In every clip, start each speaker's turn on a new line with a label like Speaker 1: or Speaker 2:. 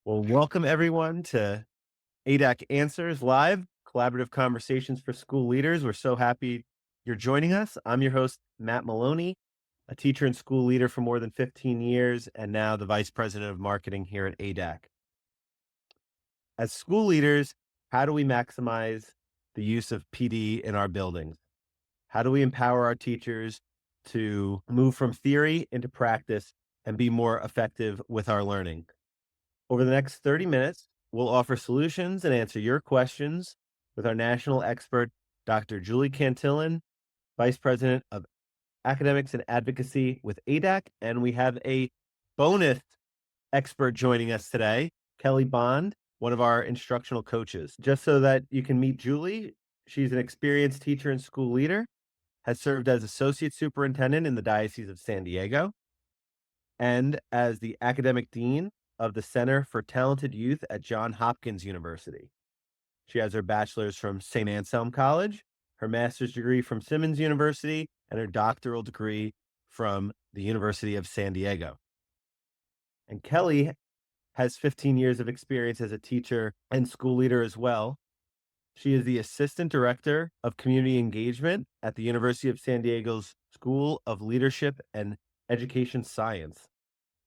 Speaker 1: Well, welcome everyone to ADAC Answers Live, collaborative conversations for school leaders. We're so happy you're joining us. I'm your host, Matt Maloney, a teacher and school leader for more than 15 years, and now the vice president of marketing here at ADAC. As school leaders, how do we maximize the use of PD in our buildings? How do we empower our teachers to move from theory into practice and be more effective with our learning? Over the next 30 minutes, we'll offer solutions and answer your questions with our national expert, Dr. Julie Cantillon, Vice President of Academics and Advocacy with ADAC. And we have a bonus expert joining us today, Kelly Bond, one of our instructional coaches. Just so that you can meet Julie, she's an experienced teacher and school leader, has served as Associate Superintendent in the Diocese of San Diego, and as the Academic Dean of the Center for Talented Youth at Johns Hopkins University. She has her bachelor's from Saint Anselm College, her master's degree from Simmons University, and her doctoral degree from the University of San Diego. And Kelly has 15 years of experience as a teacher and school leader as well. She is the Assistant Director of Community Engagement at the University of San Diego's School of Leadership and Education Science.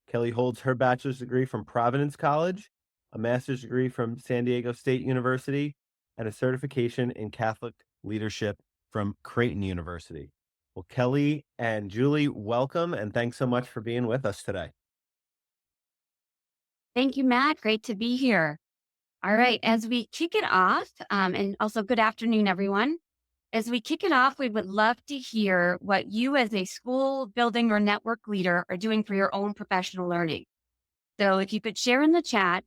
Speaker 1: Kelly holds her bachelor's degree from Providence College, a master's degree from San Diego State University, and a certification in Catholic leadership from Creighton University. Well, Kelly and Julie, welcome, and thanks so much for being with us today.
Speaker 2: Thank you, Matt. Great to be here. All right, as we kick it off, and also good afternoon, everyone. As we kick it off, we would love to hear what you as a school, building, or network leader are doing for your own professional learning. So if you could share in the chat,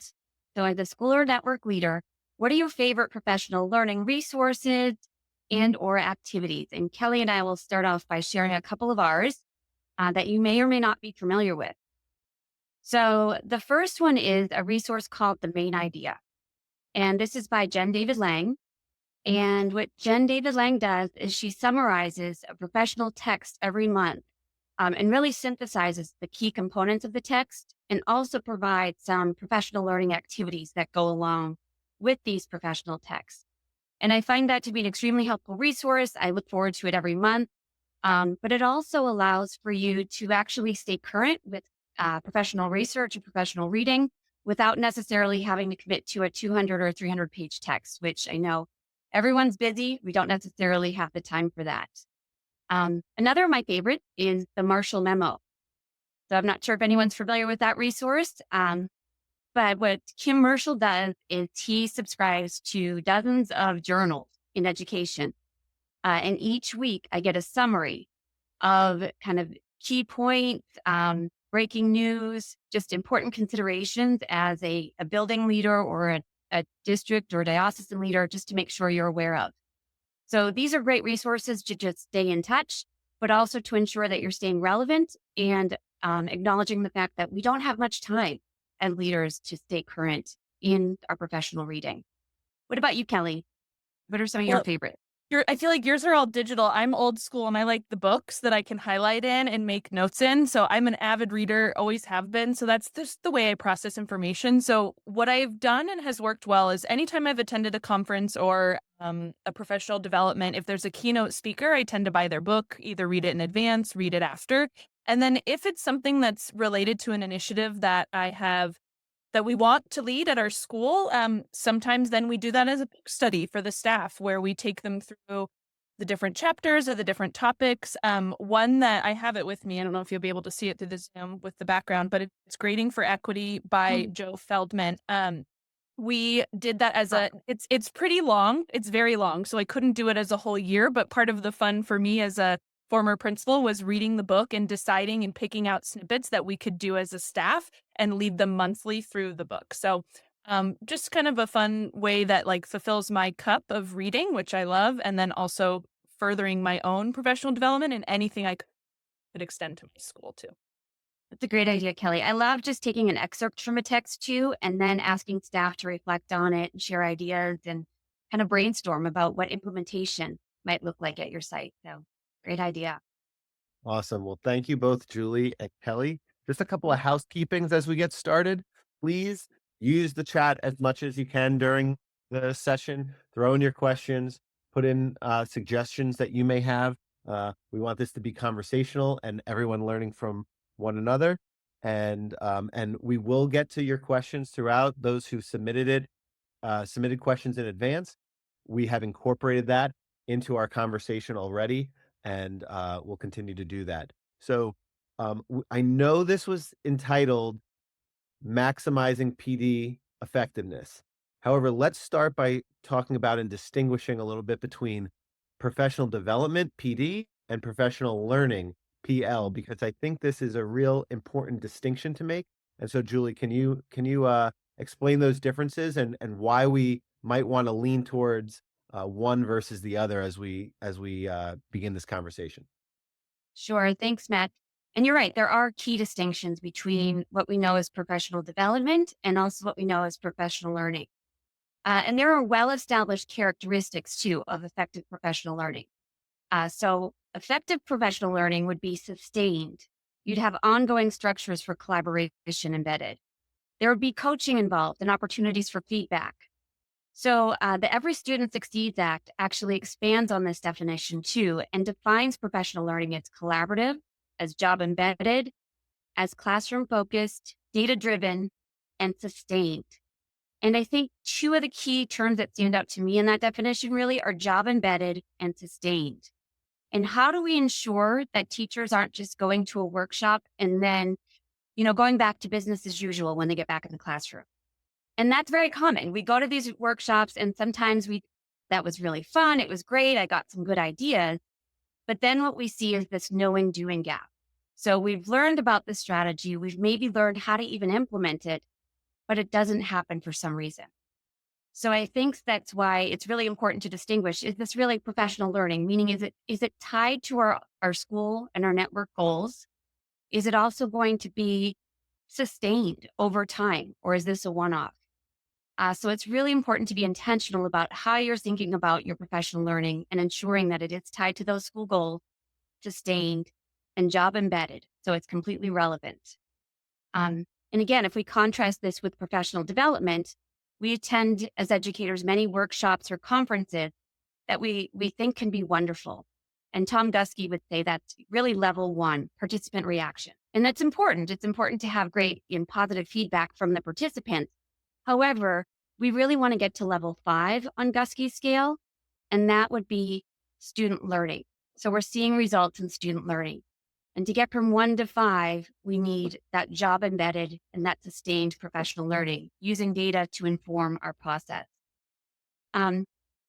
Speaker 2: so as a school or network leader, what are your favorite professional learning resources and or activities? And Kelly and I will start off by sharing a couple of ours that you may or may not be familiar with. So the first one is a resource called The Main Idea. And this is by Jen David Lang. And what Jen David Lang does is she summarizes a professional text every month and really synthesizes the key components of the text and also provides some professional learning activities that go along with these professional texts. And I find that to be an extremely helpful resource. I look forward to it every month. But it also allows for you to actually stay current with professional research and professional reading without necessarily having to commit to a 200 or 300 page text, which I know everyone's busy. We don't necessarily have the time for that. Another of my favorite is the Marshall Memo. So I'm not sure if anyone's familiar with that resource, but what Kim Marshall does is he subscribes to dozens of journals in education. And each week I get a summary of kind of key points, breaking news, just important considerations as a building leader or a district or diocesan leader, just to make sure you're aware of. So these are great resources to just stay in touch, but also to ensure that you're staying relevant and acknowledging the fact that we don't have much time as leaders to stay current in our professional reading. What about you, Kelly? What are some of your
Speaker 3: Well,
Speaker 2: favorites?
Speaker 3: I feel like yours are all digital. I'm old school and I like the books that I can highlight in and make notes in. So I'm an avid reader, always have been. So that's just the way I process information. So what I've done and has worked well is anytime I've attended a conference or a professional development, if there's a keynote speaker, I tend to buy their book, either read it in advance, read it after. And then if it's something that's related to an initiative that we want to lead at our school. Sometimes then we do that as a book study for the staff where we take them through the different chapters or the different topics. One that I have it with me, I don't know if you'll be able to see it through the Zoom with the background, but it's Grading for Equity by Joe Feldman. We did that as it's pretty long. It's very long. So I couldn't do it as a whole year, but part of the fun for me as a former principal was reading the book and deciding and picking out snippets that we could do as a staff and lead them monthly through the book. So just kind of a fun way that like fulfills my cup of reading, which I love, and then also furthering my own professional development and anything I could extend to my school too.
Speaker 2: That's a great idea, Kelly. I love just taking an excerpt from a text too, and then asking staff to reflect on it and share ideas and kind of brainstorm about what implementation might look like at your site. So great idea.
Speaker 1: Awesome. Well, thank you both, Julie and Kelly. Just a couple of housekeepings as we get started. Please use the chat as much as you can during the session. Throw in your questions, put in suggestions that you may have. We want this to be conversational and everyone learning from one another. And we will get to your questions throughout. Those who submitted questions in advance, we have incorporated that into our conversation already, and we'll continue to do that. So I know this was entitled maximizing PD effectiveness. However, let's start by talking about and distinguishing a little bit between professional development, PD, and professional learning, PL, because I think this is a real important distinction to make. And so, Julie, can you explain those differences and why we might want to lean towards one versus the other as we begin this conversation?
Speaker 2: Sure. Thanks, Matt. And you're right. There are key distinctions between what we know as professional development and also what we know as professional learning. And there are well established characteristics, too, of effective professional learning. So, effective professional learning would be sustained. You'd have ongoing structures for collaboration embedded. There would be coaching involved and opportunities for feedback. So, the Every Student Succeeds Act actually expands on this definition too and defines professional learning as collaborative, as job embedded, as classroom focused, data driven, and sustained. And I think two of the key terms that stand out to me in that definition really are job embedded and sustained. And how do we ensure that teachers aren't just going to a workshop and then, going back to business as usual when they get back in the classroom? And that's very common. We go to these workshops and sometimes that was really fun. It was great. I got some good ideas. But then what we see is this knowing doing gap. So we've learned about the strategy. We've maybe learned how to even implement it, but it doesn't happen for some reason. So I think that's why it's really important to distinguish, is this really professional learning? Meaning, is it tied to our school and our network goals? Is it also going to be sustained over time? Or is this a one-off? So it's really important to be intentional about how you're thinking about your professional learning and ensuring that it is tied to those school goals, sustained, and job embedded. So it's completely relevant. And again, if we contrast this with professional development, we attend as educators many workshops or conferences that we think can be wonderful. And Tom Guskey would say that's really level one, participant reaction. And that's important. It's important to have great and positive feedback from the participants. However, we really want to get to level 5 on Guskey's scale, and that would be student learning. So we're seeing results in student learning. And to get from 1 to 5, we need that job embedded and that sustained professional learning using data to inform our process.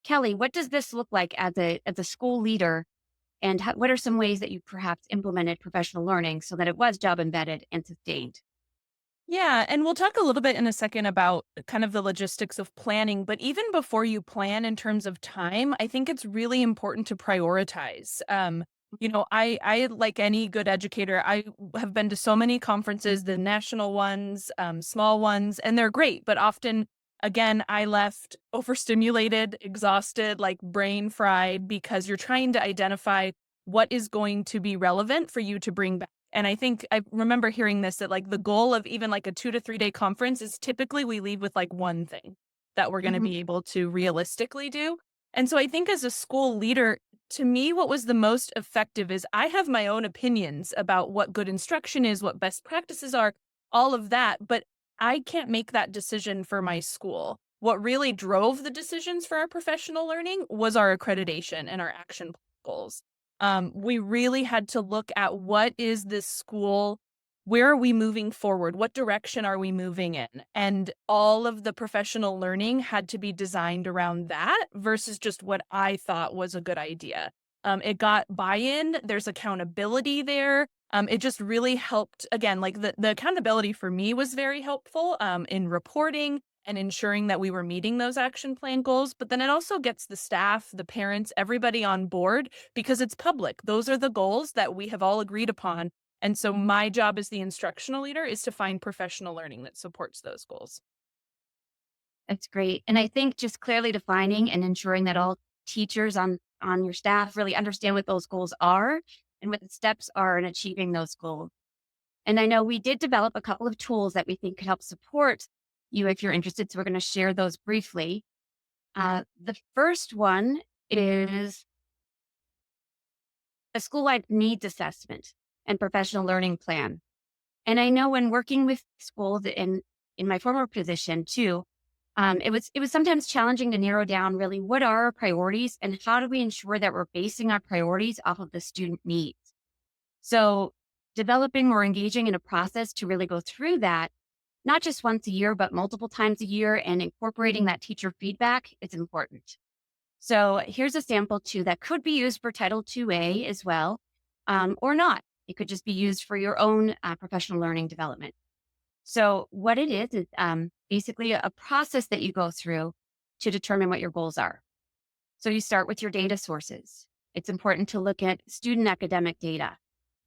Speaker 2: Kelly, what does this look like as a school leader? And what are some ways that you perhaps implemented professional learning so that it was job embedded and sustained?
Speaker 3: Yeah, and we'll talk a little bit in a second about kind of the logistics of planning, but even before you plan in terms of time, I think it's really important to prioritize. I like any good educator, I have been to so many conferences, the national ones, small ones, and they're great, but often, again, I left overstimulated, exhausted, like brain fried, because you're trying to identify what is going to be relevant for you to bring back. And I think I remember hearing this, that like the goal of even like a 2 to 3 day conference is typically we leave with like one thing that we're going to
Speaker 2: Mhm.
Speaker 3: be able to realistically do. And so I think as a school leader, to me, what was the most effective is I have my own opinions about what good instruction is, what best practices are, all of that, but I can't make that decision for my school. What really drove the decisions for our professional learning was our accreditation and our action goals. We really had to look at what is this school, where are we moving forward? What direction are we moving in? And all of the professional learning had to be designed around that versus just what I thought was a good idea. It got buy-in, there's accountability there. It just really helped. Again, like the accountability for me was very helpful in reporting and ensuring that we were meeting those action plan goals. But then it also gets the staff, the parents, everybody on board because it's public. Those are the goals that we have all agreed upon. And so my job as the instructional leader is to find professional learning that supports those goals.
Speaker 2: That's great. And I think just clearly defining and ensuring that all teachers on your staff really understand what those goals are and what the steps are in achieving those goals. And I know we did develop a couple of tools that we think could help support you if you're interested. So we're going to share those briefly. The first one is a school-wide needs assessment and professional learning plan. And I know when working with schools in my former position too, it was sometimes challenging to narrow down really what are our priorities and how do we ensure that we're basing our priorities off of the student needs. So developing or engaging in a process to really go through that, not just once a year, but multiple times a year, and incorporating that teacher feedback is important. So here's a sample too that could be used for Title IIA as well, or not. It could just be used for your own professional learning development. So what it is basically a process that you go through to determine what your goals are. So you start with your data sources. It's important to look at student academic data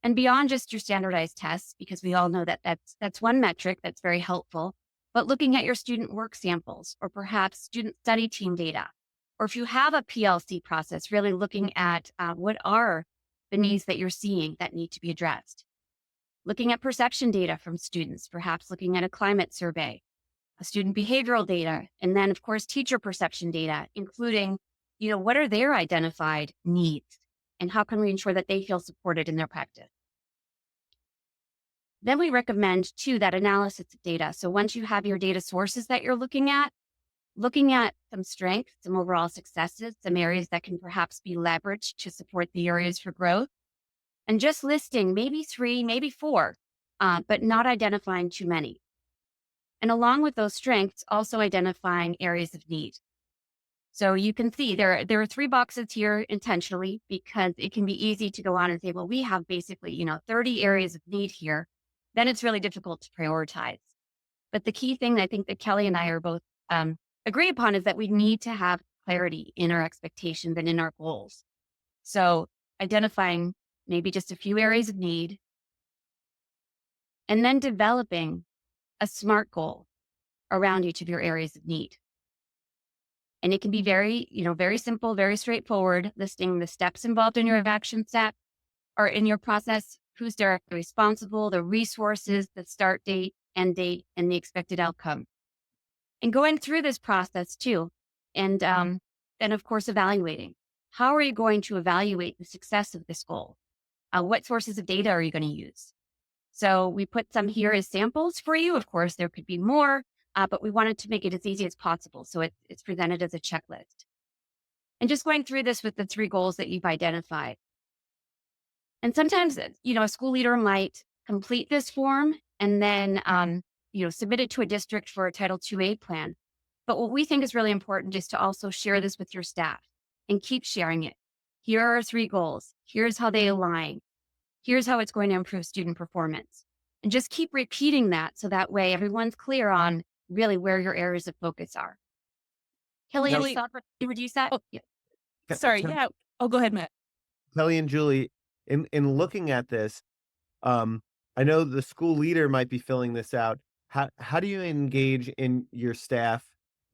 Speaker 2: and beyond just your standardized tests, because we all know that that's one metric that's very helpful, but looking at your student work samples or perhaps student study team data. Or if you have a PLC process, really looking at what are the needs that you're seeing that need to be addressed. Looking at perception data from students, perhaps looking at a climate survey, a student behavioral data, and then of course, teacher perception data, including, what are their identified needs and how can we ensure that they feel supported in their practice? Then we recommend too, that analysis of data. So once you have your data sources that you're looking at some strengths, some overall successes, some areas that can perhaps be leveraged to support the areas for growth, and just listing maybe 3, maybe 4, but not identifying too many. And along with those strengths, also identifying areas of need. So you can see there are 3 boxes here intentionally, because it can be easy to go on and say, well, we have basically, 30 areas of need here. Then it's really difficult to prioritize. But the key thing I think that Kelly and I are both agree upon is that we need to have clarity in our expectations and in our goals. So identifying maybe just a few areas of need, and then developing a SMART goal around each of your areas of need. And it can be very, very simple, very straightforward, listing the steps involved in your action step or in your process, who's directly responsible, the resources, the start date, end date, and the expected outcome. And going through this process too. And then of course, evaluating. How are you going to evaluate the success of this goal? What sources of data are you going to use? So we put some here as samples for you. Of course, there could be more, but we wanted to make it as easy as possible. So it's presented as a checklist. And just going through this with the 3 goals that you've identified. And sometimes, a school leader might complete this form and then, submit it to a district for a Title IIA plan. But what we think is really important is to also share this with your staff and keep sharing it. Here are 3 goals. Here's how they align. Here's how it's going to improve student performance. And just keep repeating that so that way everyone's clear on really where your areas of focus are. Kelly,
Speaker 3: Now-
Speaker 2: any thought to reduce that?
Speaker 3: Oh,
Speaker 2: Yeah.
Speaker 3: Sorry.
Speaker 1: Kelly-
Speaker 3: Yeah. Oh, go ahead, Matt.
Speaker 1: Kelly and Julie, in looking at this, I know the school leader might be filling this out. How do you engage in your staff,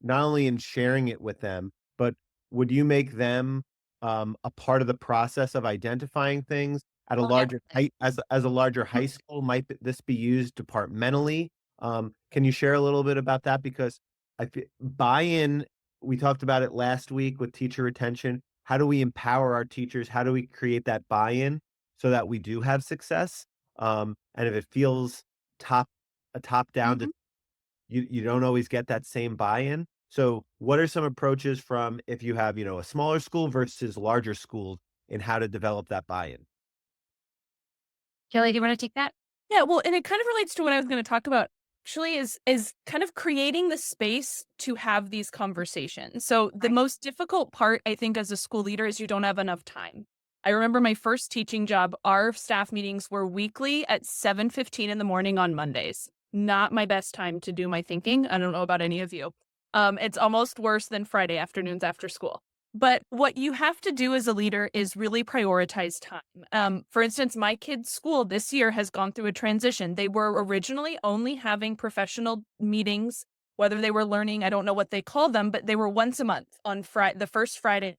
Speaker 1: not only in sharing it with them, but would you make them a part of the process of identifying things at a
Speaker 2: Oh,
Speaker 1: larger
Speaker 2: definitely.
Speaker 1: height, as a larger high school? Might this be used departmentally? Can you share a little bit about that? Because buy-in, we talked about it last week with teacher retention. How do we empower our teachers? How do we create that buy-in so that we do have success? And if it feels top down,
Speaker 2: Mhm.
Speaker 1: you don't always get that same buy-in. So what are some approaches from if you have, a smaller school versus larger schools in how to develop that buy-in?
Speaker 2: Kelly, do you want to take that?
Speaker 3: Yeah, well, and it kind of relates to what I was going to talk about actually is kind of creating the space to have these conversations. So the
Speaker 2: Right.
Speaker 3: most difficult part, I think, as a school leader is you don't have enough time. I remember my first teaching job, our staff meetings were weekly at 7:15 in the morning on Mondays. Not my best time to do my thinking. I don't know about any of you. It's almost worse than Friday afternoons after school. But what you have to do as a leader is really prioritize time. For instance, my kids' school this year has gone through a transition. They were originally only having professional meetings, whether they were learning, I don't know what they call them, but they were once a month on the first Friday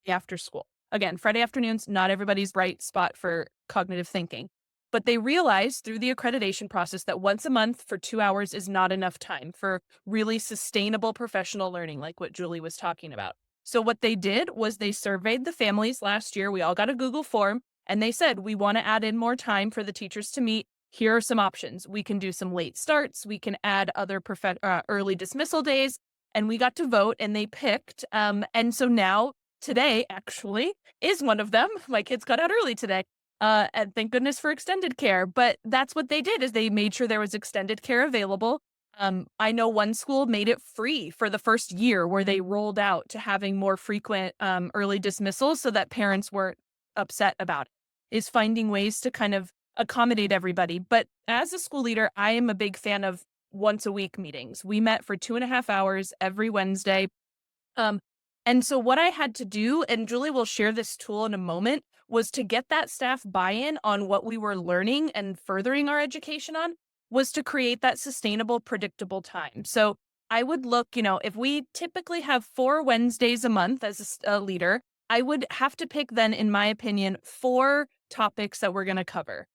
Speaker 3: after school. Again, Friday afternoons, not everybody's right spot for cognitive thinking. But they realized through the accreditation process that once a month for 2 hours is not enough time for really sustainable professional learning, like what Julie was talking about. So what they did was they surveyed the families last year. We all got a Google form and they said, we want to add in more time for the teachers to meet. Here are some options. We can do some late starts. We can add other early dismissal days. And we got to vote and they picked. And so now today actually is one of them. My kids got out early today. And thank goodness for extended care. But that's what they did is they made sure there was extended care available. I know one school made it free for the first year where they rolled out to having more frequent early dismissals so that parents weren't upset about it, is finding ways to kind of accommodate everybody. But as a school leader, I am a big fan of once a week meetings. We met for 2.5 hours every Wednesday. And so what I had to do, and Julie will share this tool in a moment, was to get that staff buy-in on what we were learning and furthering our education on, was to create that sustainable, predictable time. So I would look, if we typically have 4 Wednesdays a month as a leader, I would have to pick then, in my opinion, 4 topics that we're going to cover.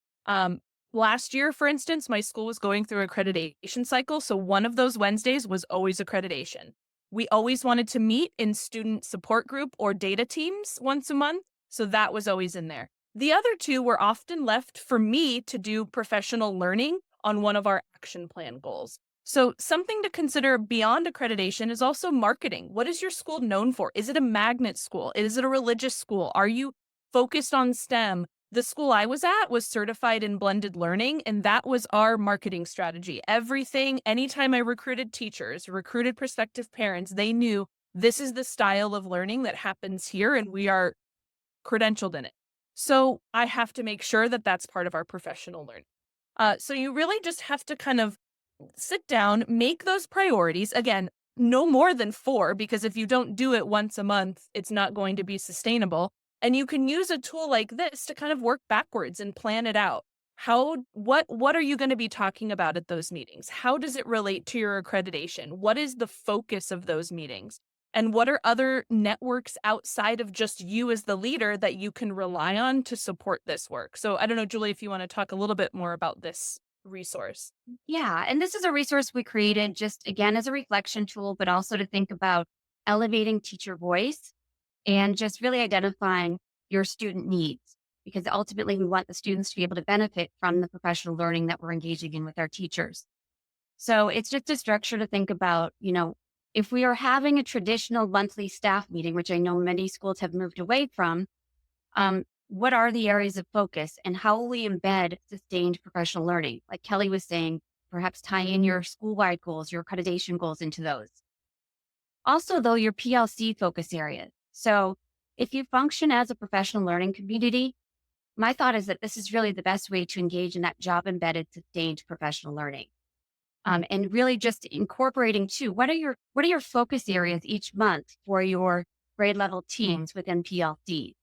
Speaker 3: Last year, for instance, my school was going through accreditation cycle. So one of those Wednesdays was always accreditation. We always wanted to meet in student support group or data teams once a month. So that was always in there. The other 2 were often left for me to do professional learning on one of our action plan goals. So something to consider beyond accreditation is also marketing. What is your school known for? Is it a magnet school? Is it a religious school? Are you focused on STEM? The school I was at was certified in blended learning, and that was our marketing strategy. Everything, anytime I recruited teachers, recruited prospective parents, they knew this is the style of learning that happens here, and we are credentialed in it. So I have to make sure that that's part of our professional learning. So you really just have to kind of sit down, make those priorities. Again, no more than 4, because if you don't do it once a month, it's not going to be sustainable. And you can use a tool like this to kind of work backwards and plan it out. What are you going to be talking about at those meetings? How does it relate to your accreditation? What is the focus of those meetings? And what are other networks outside of just you as the leader that you can rely on to support this work? So I don't know, Julie, if you want to talk a little bit more about this resource.
Speaker 2: Yeah. And this is a resource we created just again as a reflection tool, but also to think about elevating teacher voice and just really identifying your student needs, because ultimately we want the students to be able to benefit from the professional learning that we're engaging in with our teachers. So it's just a structure to think about, if we are having a traditional monthly staff meeting, which I know many schools have moved away from, what are the areas of focus and how will we embed sustained professional learning? Like Kelly was saying, perhaps tie in your school-wide goals, your accreditation goals into those. Also, though, your PLC focus areas. So if you function as a professional learning community, my thought is that this is really the best way to engage in that job-embedded sustained professional learning. And really just incorporating too, what are your focus areas each month for your grade level teams within PLC?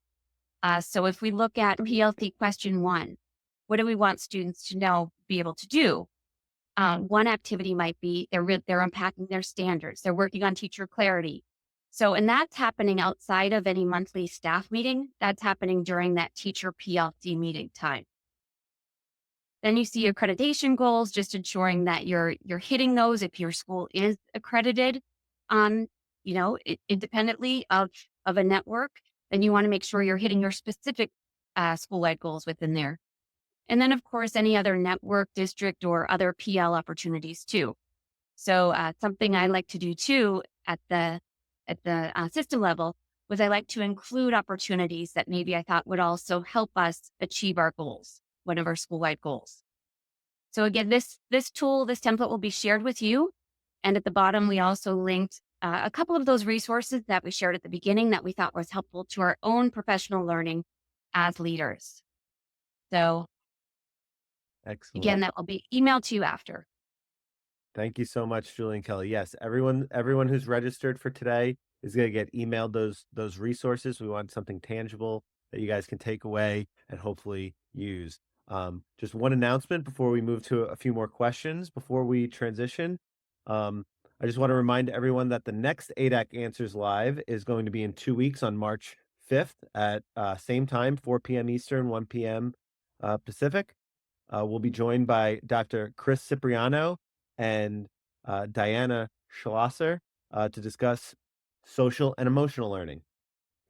Speaker 2: So if we look at PLC question 1, what do we want students to know, be able to do? One activity might be they're unpacking their standards. They're working on teacher clarity. So, and that's happening outside of any monthly staff meeting. That's happening during that teacher PLC meeting time. Then you see accreditation goals, just ensuring that you're hitting those if your school is accredited, independently of a network. Then you want to make sure you're hitting your specific school-wide goals within there. And then, of course, any other network, district, or other PL opportunities too. So something I like to do too at the system level was I like to include opportunities that maybe I thought would also help us achieve our goals, one of our school-wide goals. So again, this tool, this template will be shared with you. And at the bottom, we also linked a couple of those resources that we shared at the beginning that we thought was helpful to our own professional learning as leaders. So
Speaker 1: Excellent.
Speaker 2: again, that will be emailed to you after.
Speaker 1: Thank you so much, Julie and Kelly. Yes, everyone who's registered for today is going to get emailed those resources. We want something tangible that you guys can take away and hopefully use. Just one announcement before we move to a few more questions before we transition. I just want to remind everyone that the next ADAC Answers Live is going to be in 2 weeks on March 5th at same time, 4 p.m. Eastern, 1 p.m. Pacific. We'll be joined by Dr. Chris Cipriano and Diana Schlosser to discuss social and emotional learning.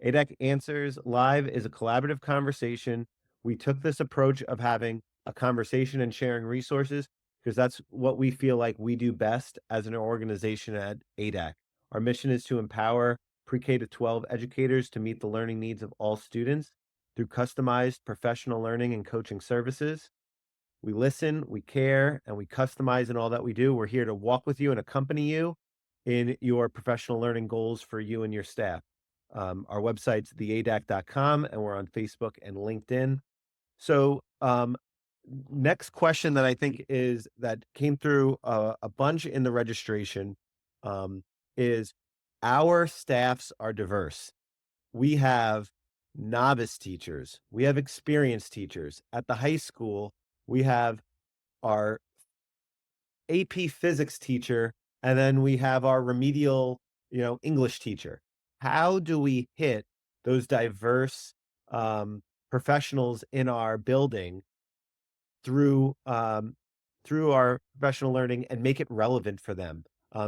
Speaker 1: ADAC Answers Live is a collaborative conversation. We took this approach of having a conversation and sharing resources because that's what we feel like we do best as an organization at ADAC. Our mission is to empower pre-K to 12 educators to meet the learning needs of all students through customized professional learning and coaching services. We listen, we care, and we customize in all that we do. We're here to walk with you and accompany you in your professional learning goals for you and your staff. Our website's theadac.com, and we're on Facebook and LinkedIn. So, next question that I think is that came through a bunch in the registration is our staffs are diverse. We have novice teachers, we have experienced teachers. At the high school, we have our AP physics teacher, and then we have our remedial, English teacher. How do we hit those diverse professionals in our building through through our professional learning and make it relevant for them,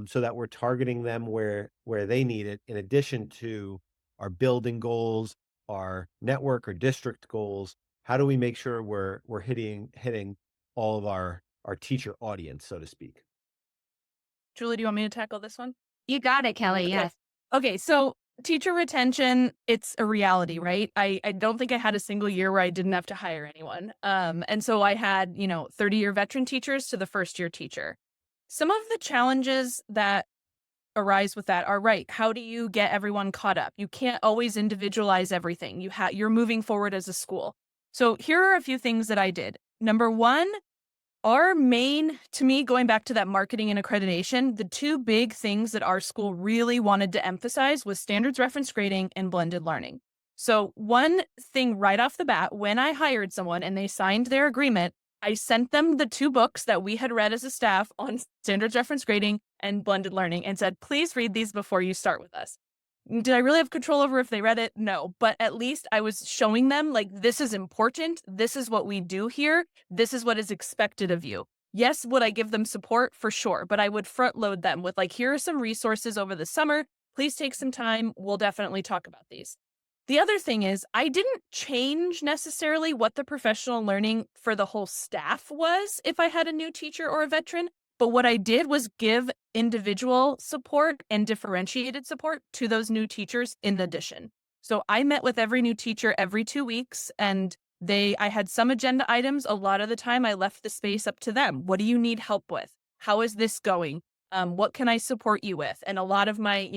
Speaker 1: so that we're targeting them where they need it, in addition to our building goals, our network or district goals? How do we make sure we're hitting all of our teacher audience, so to speak?
Speaker 3: Julie, do you want me to tackle this one?
Speaker 2: You got it, Kelly.
Speaker 3: Okay.
Speaker 2: Yes.
Speaker 3: Okay, so teacher retention, it's a reality, right? I don't think I had a single year where I didn't have to hire anyone. And so I had, 30-year veteran teachers to the first-year teacher. Some of the challenges that arise with that are, right, how do you get everyone caught up? You can't always individualize everything. You're moving forward as a school. So here are a few things that I did. Number one, to me, going back to that marketing and accreditation, the two big things that our school really wanted to emphasize was standards reference grading and blended learning. So one thing right off the bat, when I hired someone and they signed their agreement, I sent them the two books that we had read as a staff on standards reference grading and blended learning and said, please read these before you start with us. Did I really have control over if they read it? No, but at least I was showing them, like, this is important. This is what we do here. This is what is expected of you. Yes, would I give them support? For sure. But I would front load them with, like, here are some resources over the summer. Please take some time. We'll definitely talk about these. The other thing is, I didn't change necessarily what the professional learning for the whole staff was if I had a new teacher or a veteran. But what I did was give individual support and differentiated support to those new teachers in addition. So I met with every new teacher every 2 weeks, and I had some agenda items. A lot of the time I left the space up to them. What do you need help with? How is this going? What can I support you with? And a lot of my,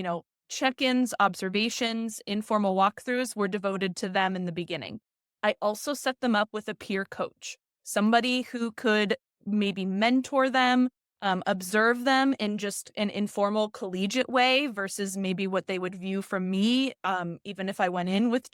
Speaker 3: check-ins, observations, informal walkthroughs were devoted to them in the beginning. I also set them up with a peer coach, somebody who could maybe mentor them, observe them in just an informal collegiate way versus maybe what they would view from me, even if I went in with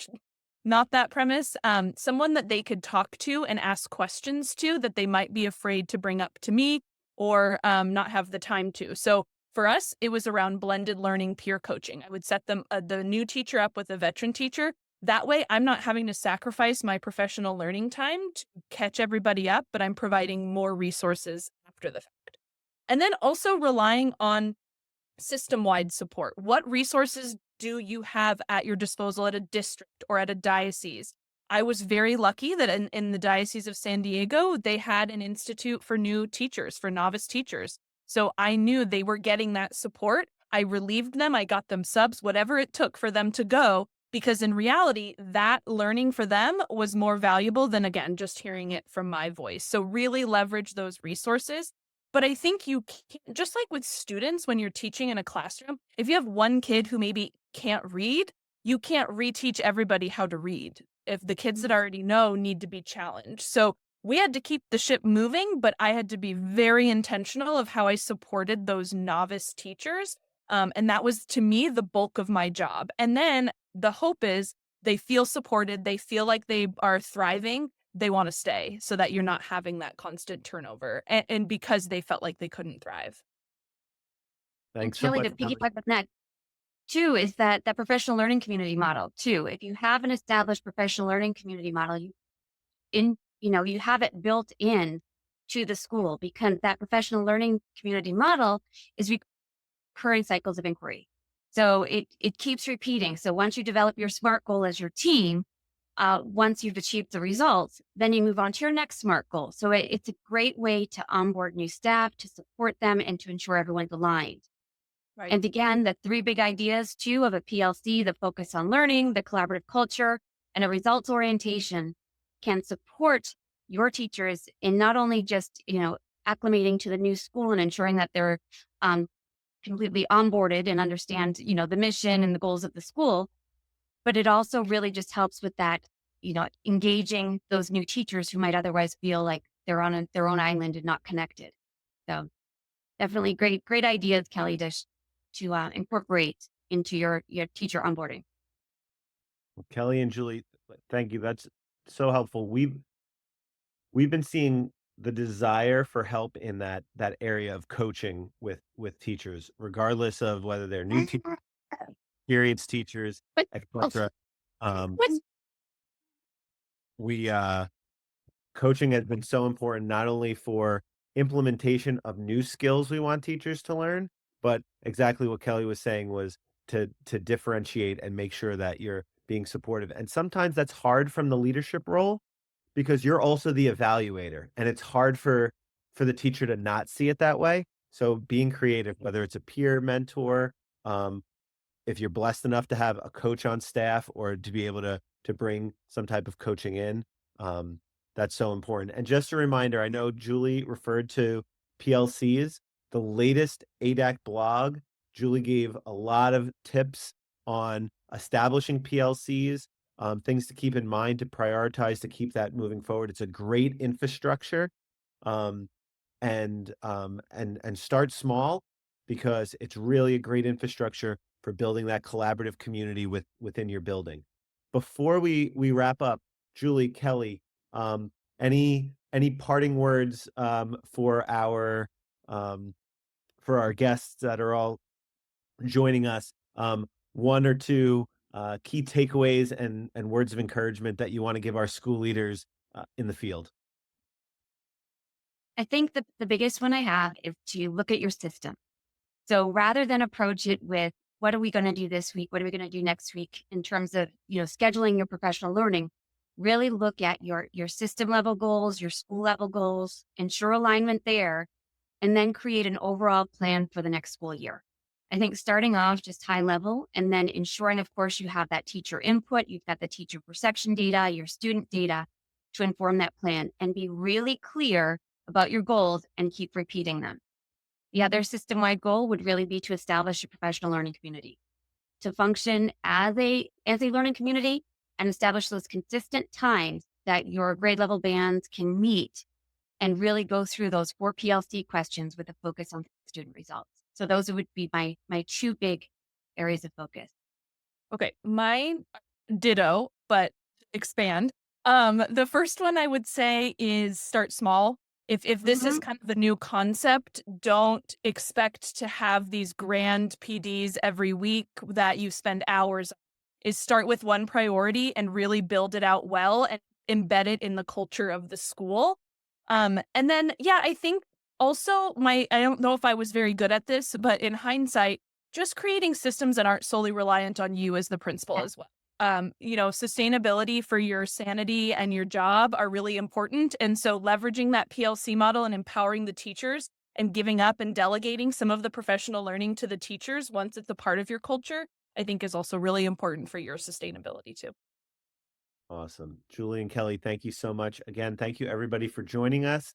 Speaker 3: not that premise. Someone that they could talk to and ask questions to that they might be afraid to bring up to me or not have the time to. So for us, it was around blended learning peer coaching. I would set them the new teacher up with a veteran teacher. That way, I'm not having to sacrifice my professional learning time to catch everybody up, but I'm providing more resources after the fact. And then also relying on system-wide support. What resources do you have at your disposal at a district or at a diocese? I was very lucky that in the Diocese of San Diego, they had an institute for new teachers, for novice teachers. So I knew they were getting that support. I relieved them. I got them subs, whatever it took for them to go, because in reality, that learning for them was more valuable than, again, just hearing it from my voice. So really leverage those resources. But I think you can't, just like with students, when you're teaching in a classroom, if you have one kid who maybe can't read, you can't reteach everybody how to read. If the kids that already know need to be challenged. So we had to keep the ship moving, but I had to be very intentional of how I supported those novice teachers. And that was, to me, the bulk of my job. And then the hope is they feel supported. They feel like they are thriving. They want to stay so that you're not having that constant turnover. And because they felt like they couldn't thrive.
Speaker 1: Thanks so
Speaker 2: Kelly,
Speaker 1: much.
Speaker 2: to piggyback on that, too, is that professional learning community model, too. If you have an established professional learning community model, you have it built in to the school, because that professional learning community model is recurring cycles of inquiry. So it keeps repeating. So once you develop your SMART goal as your team, once you've achieved the results, then you move on to your next SMART goal. So it's a great way to onboard new staff, to support them, and to ensure everyone's aligned.
Speaker 3: Right.
Speaker 2: And again, the three big ideas too of a PLC, the focus on learning, the collaborative culture, and a results orientation, can support your teachers in not only just, acclimating to the new school and ensuring that they're um, completely onboarded and understand, the mission and the goals of the school, but it also really just helps with that, engaging those new teachers who might otherwise feel like they're on their own island and not connected. So definitely great ideas, Kelly, to incorporate into your teacher onboarding.
Speaker 1: Kelly and Julie, thank you. That's so helpful. We've been seeing the desire for help in that area of coaching with teachers, regardless of whether they're new teachers, experienced teachers,
Speaker 2: But
Speaker 1: etc. Um,
Speaker 2: what's
Speaker 1: we coaching has been so important not only for implementation of new skills we want teachers to learn, but exactly what Kelly was saying was to differentiate and make sure that you're being supportive. And sometimes that's hard from the leadership role because you're also the evaluator, and it's hard for the teacher to not see it that way. So being creative, whether it's a peer mentor, um, if you're blessed enough to have a coach on staff or to be able to bring some type of coaching in, um, that's so important. And just a reminder, I know Julie referred to PLCs. The latest ADAC blog, Julie gave a lot of tips on establishing PLCs, things to keep in mind to prioritize to keep that moving forward. It's a great infrastructure. Um, and start small because it's really a great infrastructure for building that collaborative community within your building. Before we wrap up, Julie, Kelly, um, any parting words um, for our guests that are all joining us? One or two key takeaways and words of encouragement that you want to give our school leaders in the field.
Speaker 2: I think the biggest one I have is to look at your system. So rather than approach it with what are we going to do this week, what are we going to do next week in terms of scheduling your professional learning, really look at your system level goals, your school level goals, ensure alignment there, and then create an overall plan for the next school year. I think starting off just high level and then ensuring, of course, you have that teacher input, you've got the teacher per section data, your student data to inform that plan, and be really clear about your goals and keep repeating them. The other system wide goal would really be to establish a professional learning community, to function as a learning community and establish those consistent times that your grade level bands can meet and really go through those 4 PLC questions with a focus on student results. So those would be my two big areas of focus.
Speaker 3: Okay, mine ditto, but expand. The first one I would say is start small. If this is
Speaker 2: Mhm.
Speaker 3: kind of the new concept, don't expect to have these grand PDs every week that you spend hours. Is start with one priority and really build it out well and embed it in the culture of the school. And then yeah, I think also I don't know if I was very good at this, but in hindsight, just creating systems that aren't solely reliant on you as the principal
Speaker 2: Yeah.
Speaker 3: as well. Sustainability for your sanity and your job are really important. And so leveraging that PLC model and empowering the teachers and giving up and delegating some of the professional learning to the teachers once it's a part of your culture, I think is also really important for your sustainability too.
Speaker 1: Awesome. Julie and Kelly, thank you so much. Again, thank you everybody for joining us.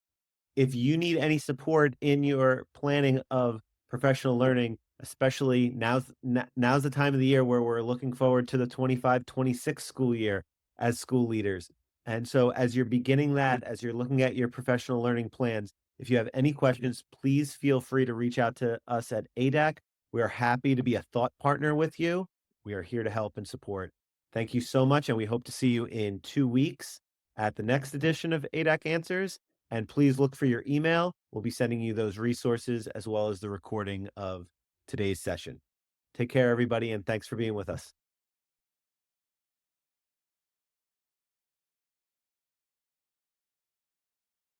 Speaker 1: If you need any support in your planning of professional learning, especially now's the time of the year where we're looking forward to the 25-26 school year as school leaders. And so as you're beginning that, as you're looking at your professional learning plans, if you have any questions, please feel free to reach out to us at ADAC. We are happy to be a thought partner with you. We are here to help and support. Thank you so much, and we hope to see you in 2 weeks at the next edition of ADAC Answers. And please look for your email. We'll be sending you those resources as well as the recording of today's session. Take care, everybody, and thanks for being with us.